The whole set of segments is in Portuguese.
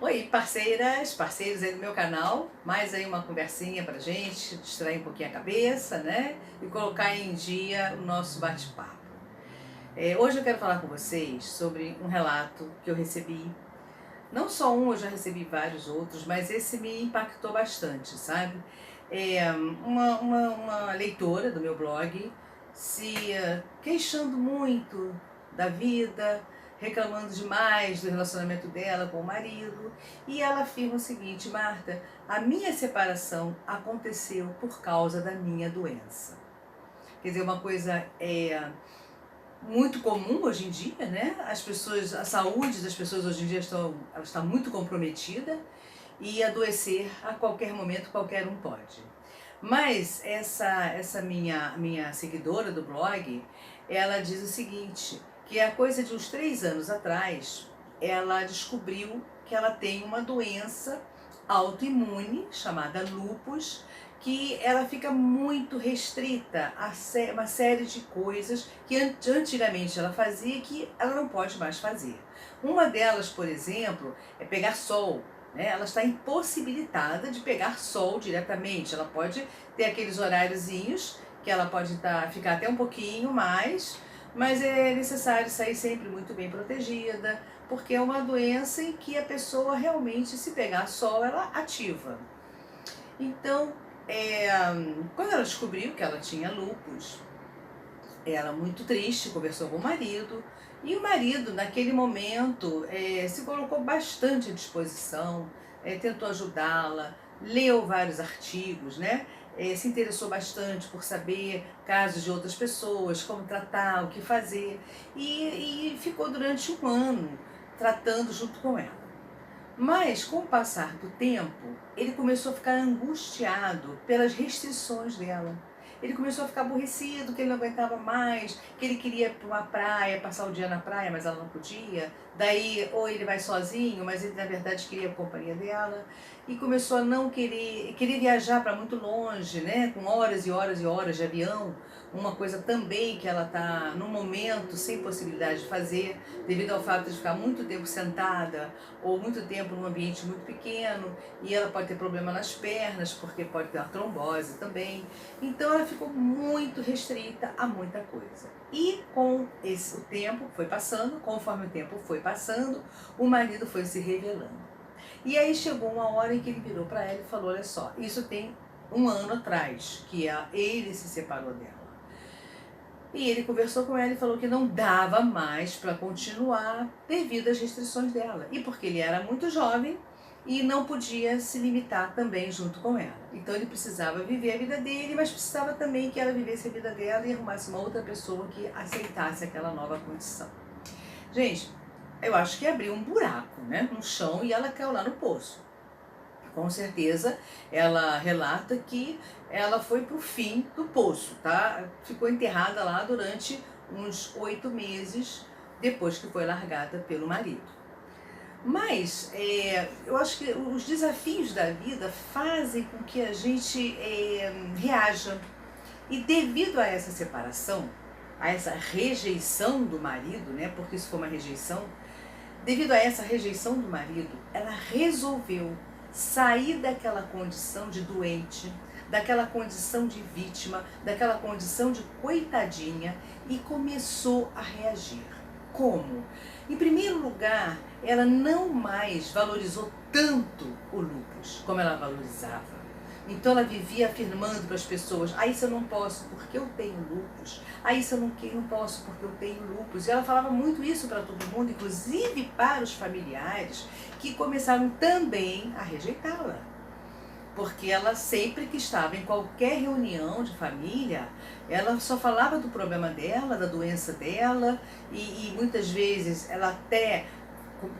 Oi, parceiras, parceiros aí do meu canal, mais aí uma conversinha pra gente distrair um pouquinho a cabeça, né? E colocar em dia o nosso bate-papo. Hoje eu quero falar com vocês sobre um relato que eu recebi. Não só um, eu já recebi vários outros, mas esse me impactou bastante, sabe? Uma leitora do meu blog se queixando muito da vida, reclamando demais do relacionamento dela com o marido, e ela afirma o seguinte: Marta, a minha separação aconteceu por causa da minha doença. Quer dizer, uma coisa muito comum hoje em dia, né? As pessoas, a saúde das pessoas hoje em dia ela está muito comprometida e adoecer a qualquer momento qualquer um pode. Mas essa minha seguidora do blog, ela diz o seguinte, que a coisa de uns 3 anos atrás, ela descobriu que ela tem uma doença autoimune chamada lúpus, que ela fica muito restrita a uma série de coisas que antigamente ela fazia que ela não pode mais fazer. Uma delas, por exemplo, é pegar sol. Né? Ela está impossibilitada de pegar sol diretamente. Ela pode ter aqueles horáriozinhos que ela pode ficar até um pouquinho mais, mas é necessário sair sempre muito bem protegida, porque é uma doença em que a pessoa realmente, se pegar sol, ela ativa. Então, quando ela descobriu que ela tinha lúpus, ela muito triste, conversou com o marido, e o marido, naquele momento, se colocou bastante à disposição, tentou ajudá-la, leu vários artigos, né? Se interessou bastante por saber casos de outras pessoas, como tratar, o que fazer, e ficou durante um ano tratando junto com ela. Mas, com o passar do tempo, ele começou a ficar angustiado pelas restrições dela. Ele começou a ficar aborrecido, que ele não aguentava mais, que ele queria ir para uma praia, passar o dia na praia, mas ela não podia. Daí, ou ele vai sozinho, mas ele na verdade queria a companhia dela. E começou a não querer viajar para muito longe, né? Com horas e horas e horas de avião. Uma coisa também que ela está, no momento, sem possibilidade de fazer, devido ao fato de ficar muito tempo sentada, ou muito tempo num ambiente muito pequeno, e ela pode ter problema nas pernas, porque pode ter uma trombose também. Então ela ficou muito restrita a muita coisa. E com o tempo foi passando, conforme o tempo foi passando, o marido foi se revelando. E aí chegou uma hora em que ele virou para ela e falou: olha só, isso tem um ano atrás, que ele se separou dela. E ele conversou com ela e falou que não dava mais para continuar devido às restrições dela. E porque ele era muito jovem e não podia se limitar também junto com ela. Então ele precisava viver a vida dele, mas precisava também que ela vivesse a vida dela e arrumasse uma outra pessoa que aceitasse aquela nova condição. Gente, eu acho que abriu um buraco, né, no chão, e ela caiu lá no poço. Com certeza, ela relata que ela foi para o fim do poço, tá? Ficou enterrada lá durante uns 8 meses, depois que foi largada pelo marido. Mas eu acho que os desafios da vida fazem com que a gente reaja. E devido a essa separação, a essa rejeição do marido, né? Porque isso foi uma rejeição. Devido a essa rejeição do marido, ela resolveu sair daquela condição de doente, daquela condição de vítima, daquela condição de coitadinha, e começou a reagir. Como? Em primeiro lugar, ela não mais valorizou tanto o lúpus como ela valorizava. Então ela vivia afirmando para as pessoas: ah, isso eu não posso porque eu tenho lúpus, ah, isso eu não posso porque eu tenho lúpus. E ela falava muito isso para todo mundo, inclusive para os familiares, que começaram também a rejeitá-la. Porque ela sempre que estava em qualquer reunião de família, ela só falava do problema dela, da doença dela, e muitas vezes ela até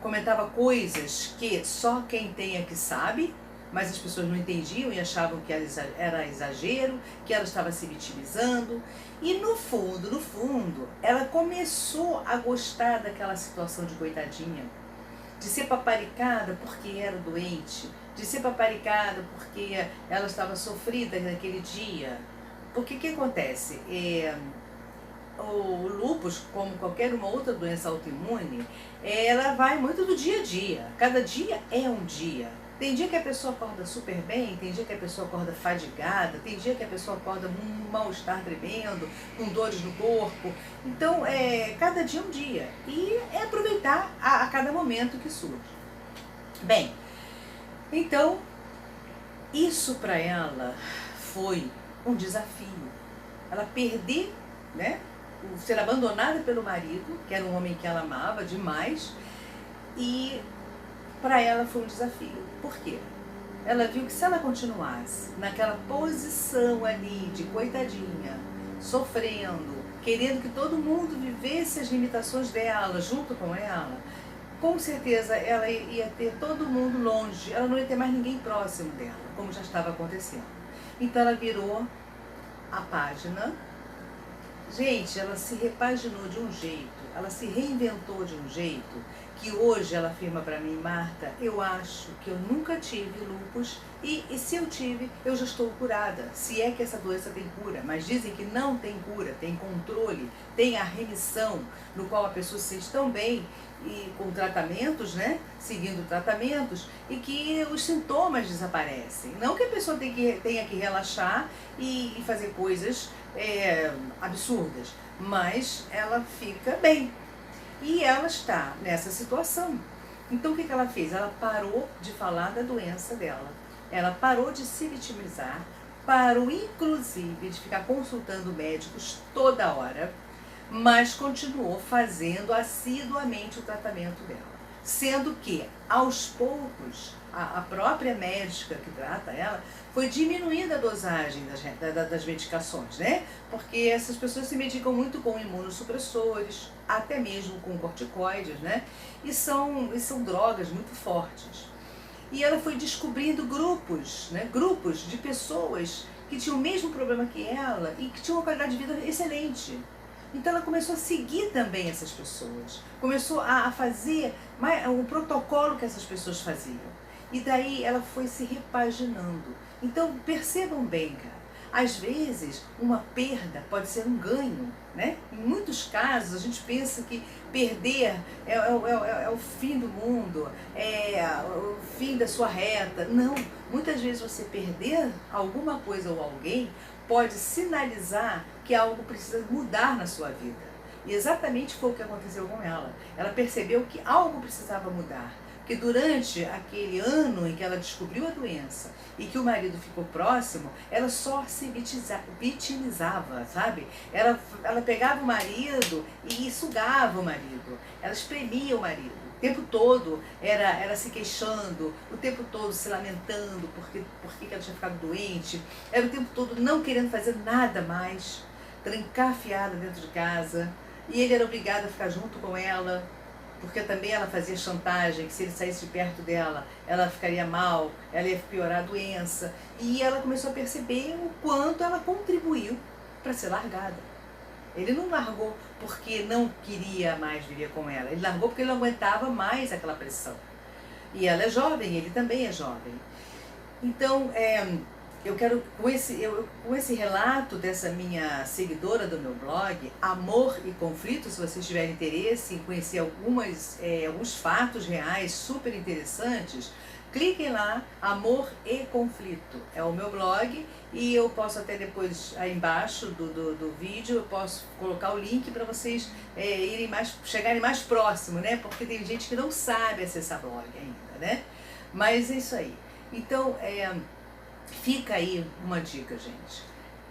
comentava coisas que só quem tem é que sabe, mas as pessoas não entendiam e achavam que era exagero, que ela estava se vitimizando. E no fundo, ela começou a gostar daquela situação de coitadinha, de ser paparicada porque era doente, de ser paparicada porque ela estava sofrida naquele dia. Porque o que acontece? o lúpus, como qualquer uma outra doença autoimune, ela vai muito do dia a dia. Cada dia é um dia. Tem dia que a pessoa acorda super bem, tem dia que a pessoa acorda fadigada, tem dia que a pessoa acorda com um mal-estar tremendo, com dores no corpo. Então, cada dia é um dia. E é aproveitar a cada momento que surge. Bem, então, isso para ela foi um desafio. Ela perder, né, ser abandonada pelo marido, que era um homem que ela amava demais, e para ela foi um desafio. Por quê? Ela viu que se ela continuasse naquela posição ali de coitadinha, sofrendo, querendo que todo mundo vivesse as limitações dela junto com ela, com certeza ela ia ter todo mundo longe, ela não ia ter mais ninguém próximo dela, como já estava acontecendo. Então ela virou a página. Gente, ela se repaginou de um jeito, ela se reinventou de um jeito, que hoje ela afirma para mim: Marta, eu acho que eu nunca tive lúpus e se eu tive, eu já estou curada, se é que essa doença tem cura. Mas dizem que não tem cura, tem controle, tem a remissão, no qual a pessoa se sente tão bem e com tratamentos, né, seguindo tratamentos, e que os sintomas desaparecem. Não que a pessoa tenha que relaxar e fazer coisas absurdas, mas ela fica bem. E ela está nessa situação. Então o que ela fez? Ela parou de falar da doença dela. Ela parou de se vitimizar, parou inclusive de ficar consultando médicos toda hora, mas continuou fazendo assiduamente o tratamento dela. Sendo que, aos poucos, a própria médica que trata ela foi diminuindo a dosagem das medicações, né? Porque essas pessoas se medicam muito com imunossupressores, até mesmo com corticoides, né? E são drogas muito fortes. E ela foi descobrindo grupos, né? Grupos de pessoas que tinham o mesmo problema que ela e que tinham uma qualidade de vida excelente. Então ela começou a seguir também essas pessoas, começou a fazer o protocolo que essas pessoas faziam. E daí ela foi se repaginando. Então percebam bem, cara, às vezes uma perda pode ser um ganho, né? Em muitos casos a gente pensa que perder é o fim do mundo, é o fim da sua reta. Não, muitas vezes você perder alguma coisa ou alguém pode sinalizar que algo precisa mudar na sua vida. E exatamente foi o que aconteceu com ela. Ela percebeu que algo precisava mudar. Porque durante aquele ano em que ela descobriu a doença e que o marido ficou próximo, ela só se vitimizava, sabe? Ela pegava o marido e sugava o marido. Ela espremia o marido. O tempo todo era se queixando, o tempo todo se lamentando porque ela tinha ficado doente, era o tempo todo não querendo fazer nada mais, trancafiada dentro de casa, e ele era obrigado a ficar junto com ela, porque também ela fazia chantagem, que se ele saísse de perto dela, ela ficaria mal, ela ia piorar a doença, e ela começou a perceber o quanto ela contribuiu para ser largada. Ele não largou porque não queria mais viver com ela. Ele largou porque ele não aguentava mais aquela pressão. E ela é jovem, ele também é jovem. Então, eu quero, com esse relato dessa minha seguidora do meu blog, Amor e Conflito, se vocês tiverem interesse em conhecer alguns fatos reais super interessantes, cliquem lá, Amor e Conflito, é o meu blog, e eu posso até depois, aí embaixo do vídeo, eu posso colocar o link para vocês chegarem mais próximo, né? Porque tem gente que não sabe acessar blog ainda, né? Mas é isso aí. Então, fica aí uma dica, gente.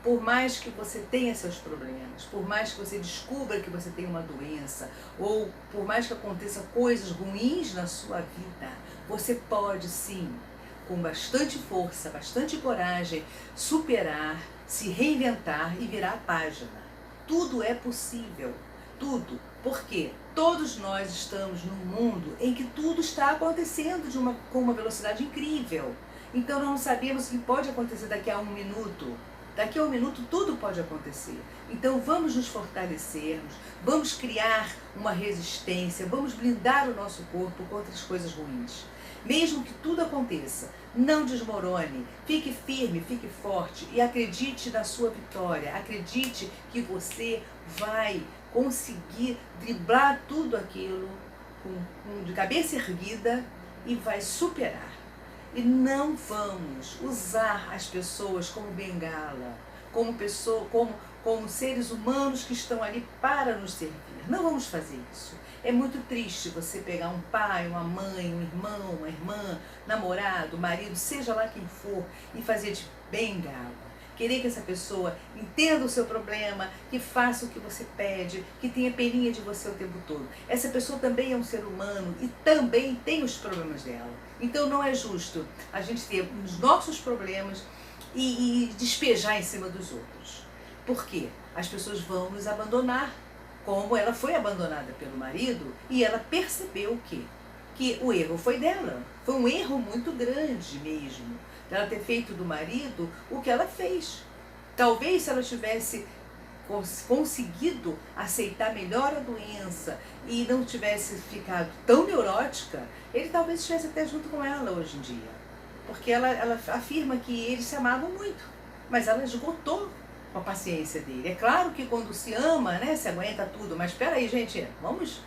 Por mais que você tenha seus problemas, por mais que você descubra que você tem uma doença, ou por mais que aconteça coisas ruins na sua vida, você pode sim, com bastante força, bastante coragem, superar, se reinventar e virar a página. Tudo é possível, tudo. Porque todos nós estamos num mundo em que tudo está acontecendo com uma velocidade incrível. Então nós não sabemos o que pode acontecer daqui a 1 minuto, Daqui a um minuto tudo pode acontecer. Então vamos nos fortalecermos, vamos criar uma resistência, vamos blindar o nosso corpo contra as coisas ruins. Mesmo que tudo aconteça, não desmorone, fique firme, fique forte e acredite na sua vitória. Acredite que você vai conseguir driblar tudo aquilo de cabeça erguida e vai superar. E não vamos usar as pessoas como bengala, como seres humanos que estão ali para nos servir. Não vamos fazer isso. É muito triste você pegar um pai, uma mãe, um irmão, uma irmã, namorado, marido, seja lá quem for, e fazer de bengala. Querer que essa pessoa entenda o seu problema, que faça o que você pede, que tenha peninha de você o tempo todo. Essa pessoa também é um ser humano e também tem os problemas dela. Então não é justo a gente ter os nossos problemas e despejar em cima dos outros. Por quê? As pessoas vão nos abandonar, como ela foi abandonada pelo marido e ela percebeu o quê? Que o erro foi dela. Foi um erro muito grande mesmo, ela ter feito do marido o que ela fez. Talvez se ela tivesse conseguido aceitar melhor a doença e não tivesse ficado tão neurótica, ele talvez estivesse até junto com ela hoje em dia. Porque ela afirma que eles se amavam muito, mas ela esgotou com a paciência dele. É claro que quando se ama, né, se aguenta tudo, mas espera aí, gente, vamos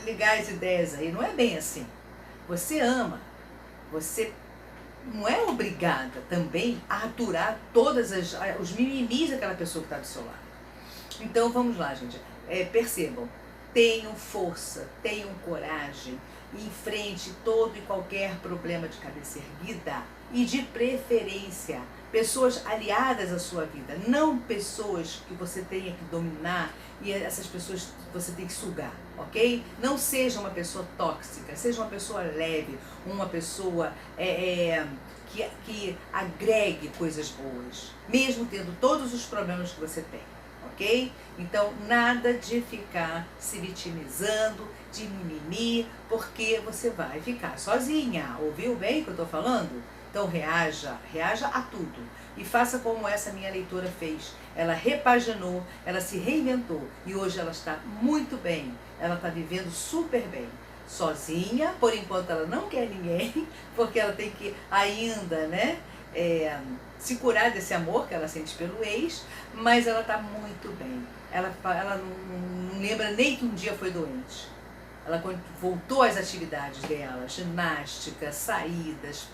ligar as ideias aí, não é bem assim. Você ama, você não é obrigada também a aturar todos os mimimis daquela pessoa que está do seu lado. Então vamos lá, gente. Percebam, tenham força, tenham coragem, e enfrente todo e qualquer problema de cabeça erguida e de preferência pessoas aliadas à sua vida, não pessoas que você tenha que dominar e essas pessoas você tem que sugar, ok? Não seja uma pessoa tóxica, seja uma pessoa leve, uma pessoa que agregue coisas boas, mesmo tendo todos os problemas que você tem, ok? Então, nada de ficar se vitimizando, de mimimi, porque você vai ficar sozinha. Ouviu bem o que eu estou falando? Então reaja a tudo e faça como essa minha leitora fez. Ela repaginou, ela se reinventou e hoje ela está muito bem, ela está vivendo super bem. Sozinha, por enquanto ela não quer ninguém, porque ela tem que ainda, né, se curar desse amor que ela sente pelo ex, mas ela está muito bem. Ela não lembra nem que um dia foi doente. Ela voltou às atividades dela, ginástica, saídas,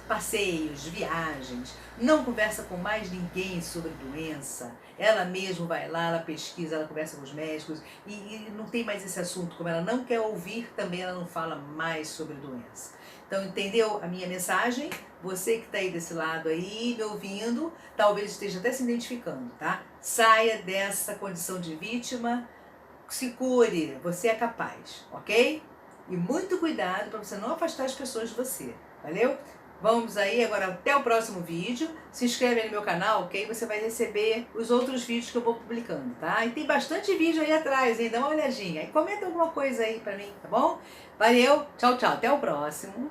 passeios, viagens. Não conversa com mais ninguém sobre doença. Ela mesma vai lá, ela pesquisa, ela conversa com os médicos e não tem mais esse assunto. Como ela não quer ouvir, também ela não fala mais sobre doença. Então, entendeu a minha mensagem? Você que está aí desse lado aí, me ouvindo, talvez esteja até se identificando, tá? Saia dessa condição de vítima. Se cure, você é capaz, ok? E muito cuidado para você não afastar as pessoas de você, valeu? Vamos aí agora até o próximo vídeo. Se inscreve aí no meu canal, ok? Você vai receber os outros vídeos que eu vou publicando, tá? E tem bastante vídeo aí atrás, hein? Dá uma olhadinha. E comenta alguma coisa aí pra mim, tá bom? Valeu, tchau, tchau. Até o próximo.